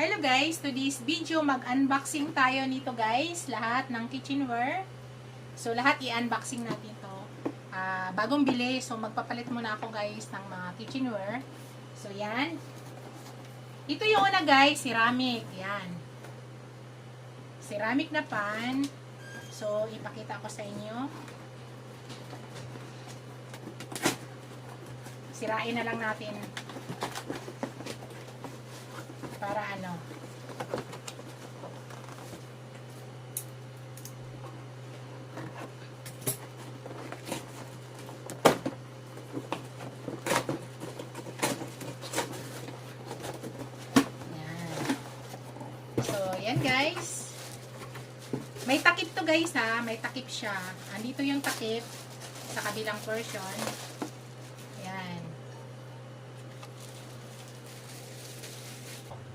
Hello guys, to this video mag-unboxing tayo nito guys, lahat ng kitchenware. So lahat i-unboxing natin to. Bagong bili, so magpapalit muna ako guys ng mga kitchenware. So yan. Ito yung una guys, ceramic. Yan. Ceramic na pan. So ipakita ko sa inyo. Sirain na lang natin. Para ano. Yan guys. May takip to guys ha. May takip siya. Andito yung takip sa kabilang portion. Yan.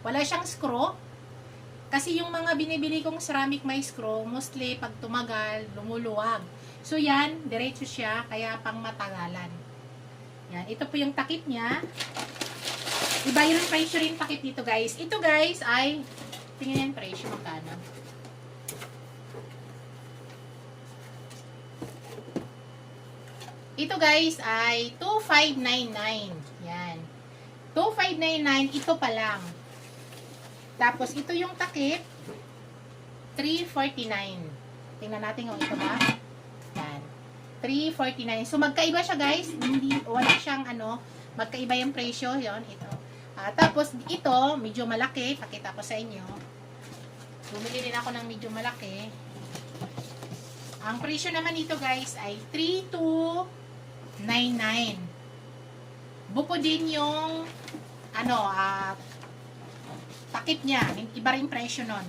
Wala siyang screw. Kasi yung mga binibili kong ceramic may screw, mostly pag tumagal, lumuluwag. So yan, diretso siya, kaya pang matagalan. Yan, ito po yung takip niya. Iba yung pressure yung takip dito guys. Ito guys ay, tingnan yung pressure magkano. Ito guys ay 2,599. Yan. 2,599, ito pa lang. Tapos, ito yung takip, 349. Tingnan natin kung ito ba. Yan. 349. So, magkaiba siya, guys. Hindi, wala siyang, magkaiba yung presyo. Yon ito. Tapos, ito, medyo malaki. Pakita ko sa inyo. Bumili din ako ng medyo malaki. Ang presyo naman ito, guys, ay 3,299. Buko din yung, takip niya. Iba rin presyo nun.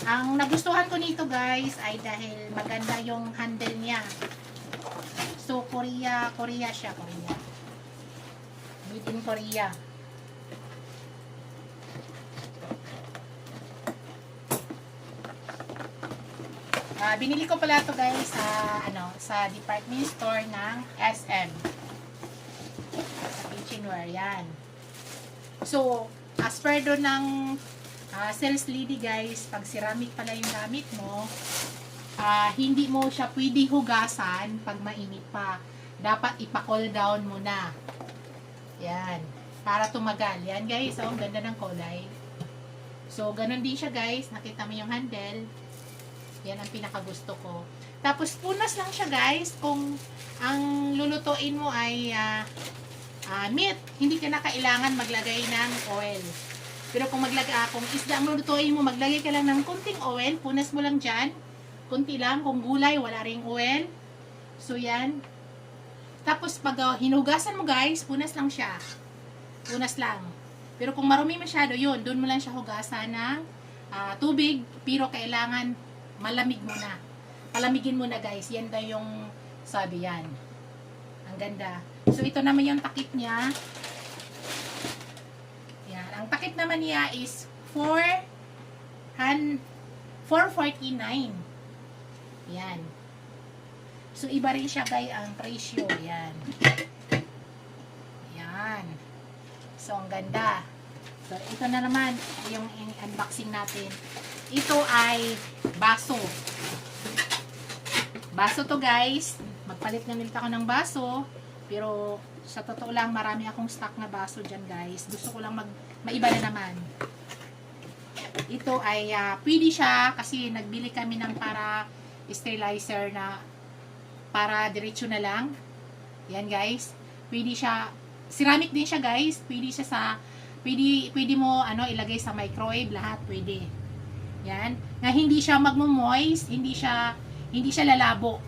Ang nagustuhan ko nito guys ay dahil maganda yung handle niya. So, Korea siya. Korea. Made in Korea. Binili ko pala to guys sa department store ng SM. Kitchenware, yan. So, as per doon ng sales lady guys, pag ceramic pala yung gamit mo, hindi mo siya pwede hugasan pag mainit pa. Dapat ipa-cool down muna. Yan. Para tumagal. Yan guys, ang ganda ng kulay. So, ganun din siya guys. Nakita mo yung handle. Yan ang pinakagusto ko. Tapos, punas lang siya guys kung ang lulutuin mo ay meat, hindi ka na kailangan maglagay ng oil. Pero kung kung isda ang lulutuin mo, maglagay ka lang ng kunting oil, punas mo lang dyan. Kunti lang, kung gulay, wala ring oil. So, yan. Tapos, pag hinugasan mo guys, punas lang siya. Punas lang. Pero kung marumi masyado, yun, doon mo lang siya hugasan ng tubig, pero kailangan malamig muna. Palamigin mo na guys. Yan daw yung sabi yan. Ang ganda. So, ito naman yung takip niya. Yan. Ang takip naman niya is 449. Yan. So, iba rin siya guys ang presyo. Yan. Yan. So, ang ganda. So, ito na naman yung unboxing natin. Ito ay baso. Baso to guys. Magpalit na ulit ako ng baso. Pero sa totoo lang, marami akong stock na baso dyan guys. Gusto ko lang maiba na naman. Ito ay pwede siya kasi nagbili kami ng para sterilizer na para diretso na lang. Yan guys. Pwede siya, ceramic din siya guys. Pwede siya pwede mo ilagay sa microwave, lahat pwede. Yan. Na hindi siya magmo-moist, hindi siya lalabo.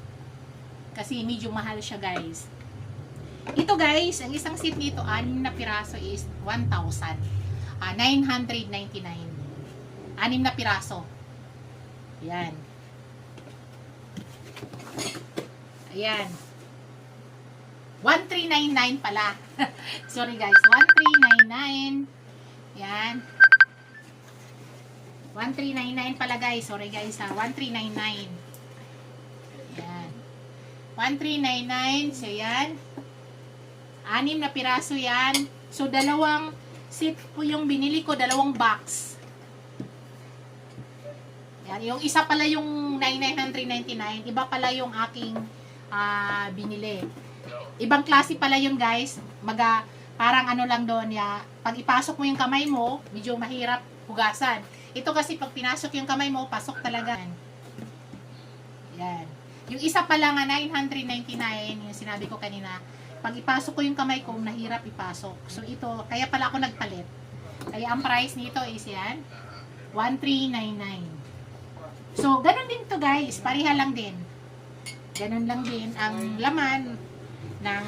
Kasi medyo mahal siya guys. Ito guys, ang isang seat nito, 6 na piraso is 1,999. 6 na piraso. Yan. Ayan. 1,399 pala. Sorry guys, 1,399. Yan. 1,399 pala guys. Sorry guys ha. 1,399. Yan. 1,399. So yan. 6 na piraso yan. So, dalawang set po yung binili ko, dalawang box. Yan, yung isa pala yung 9,999, iba pala yung aking binili. Ibang klase pala yun guys. Parang ano lang doon, pag ipasok mo yung kamay mo, medyo mahirap hugasan. Ito kasi pag pinasok yung kamay mo, pasok talaga. Yan. Yung isa pala nga 999, yung sinabi ko kanina, pag ipasok ko yung kamay ko, nahirap ipasok. So ito, kaya pala ako nagpalit. Kaya ang price nito is yan, 1,399. So, ganun din to guys, pariha lang din. Ganun lang din ang laman ng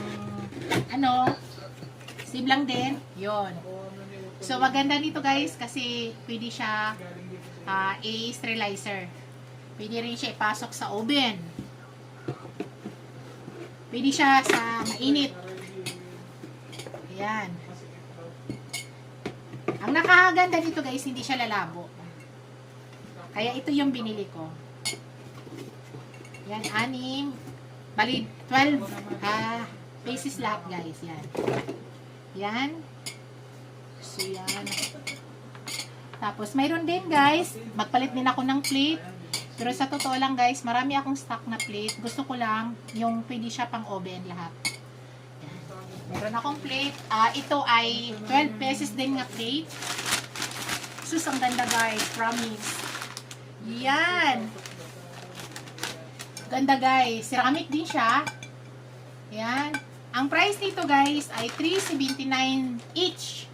same lang din, yon. So, maganda dito guys kasi pwede siya i-sterilizer. Pwede rin siya ipasok sa oven. Pwede siya sa mainit. Ayan. Ang nakakaganda dito guys, hindi siya lalabo. Kaya ito yung binili ko. Yan, 6. Bali, 12 pieces lahat guys. Yan. Yan. So, yan. Tapos, mayroon din guys, magpalit din ako ng plate. Pero sa totoo lang guys, marami akong stock na plate. Gusto ko lang yung pwede siya pang oven lahat. Yan. Meron akong plate. Ito ay 12 pesos din nga plate. Sus, ang ganda guys. Promise. Yan. Ganda guys. Ceramic din siya. Yan. Ang price nito guys ay 379 each.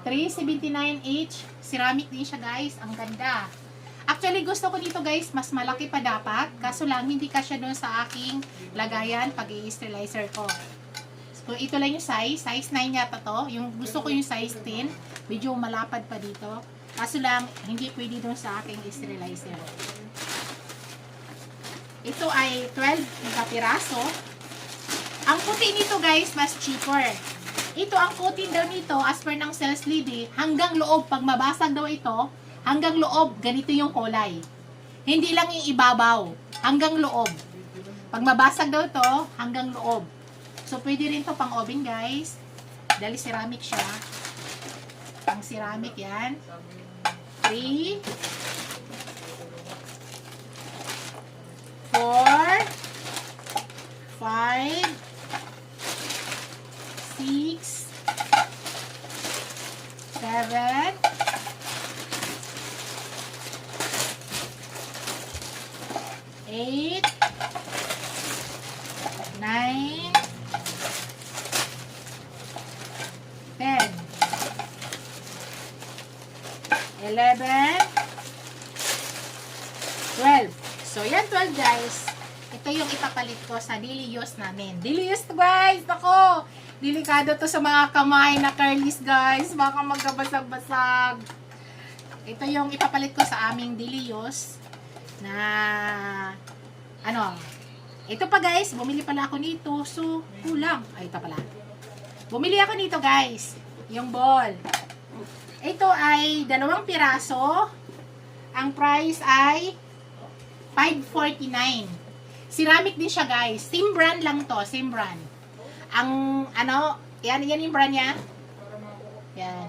379 each. Ceramic din siya guys. Ang ganda. Actually, gusto ko dito guys, mas malaki pa dapat. Kaso lang, hindi kasya doon sa aking lagayan pag i-sterilizer ko. So, ito lang yung size. Size 9 yata to. Yung, gusto ko yung size 10. Medyo malapad pa dito. Kaso lang, hindi pwede doon sa aking sterilizer. Ito ay 12 na piraso. Ang puti nito guys, mas cheaper. Ito, ang coating daw nito, as per ng sales lady, hanggang loob, pag mabasag daw ito, hanggang loob, ganito yung kulay. Hindi lang yung ibabaw, hanggang loob. Pag mabasag daw ito, hanggang loob. So, pwede rin to pang oven guys. Dahil ceramic siya. Pang ceramic yan. 3, 4, 5, 6, 7, 8, 9, 10, 11, 12. So, yan 12 guys. Ito yung ipapalit ko sa daily use namin. Daily use guys! Ako! Delikado to sa mga kamay na curlies guys. Baka magkabasag-basag. Ito yung ipapalit ko sa aming daily use. Na ito pa guys, bumili pala ako nito, so kulang. Ay, ito pala, bumili ako nito guys, yung ball. Ito ay 2 piraso. Ang price ay 549. Ceramic din siya guys, same brand lang to, same brand. Ang yan yung brand niya. Yan,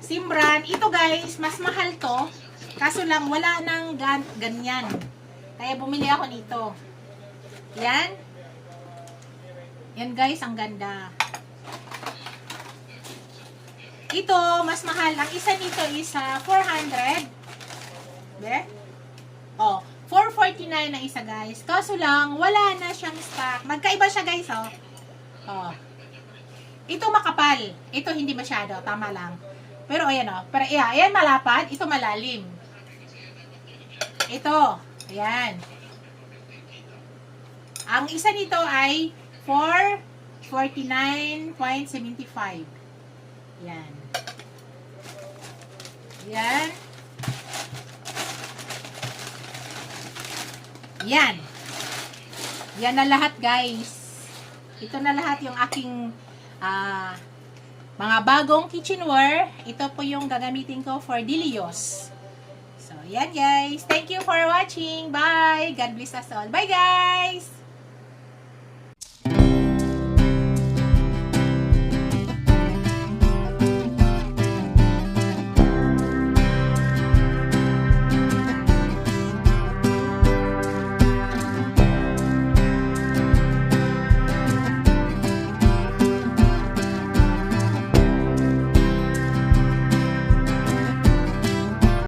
same brand. Ito guys, mas mahal to. Kaso lang, wala nang ganyan. Kaya bumili ako nito. Yan. Yan guys, ang ganda. Ito, mas mahal. Ang isa nito is 400. Be? Oh, 449 na isa guys. Kaso lang, wala na siyang stock. Magkaiba siya guys, oh. Oh. Ito makapal. Ito hindi masyado. Tama lang. Pero ayan, oh. Pero ayan malapad. Ito malalim. Ito, ayan. Ang isa nito ay 449.75. Yan. Yan. Yan. Yan na lahat guys. Ito na lahat yung aking mga bagong kitchenware. Ito po yung gagamitin ko for daily use. So, yan guys. Thank you for watching. Bye. God bless us all. Bye guys.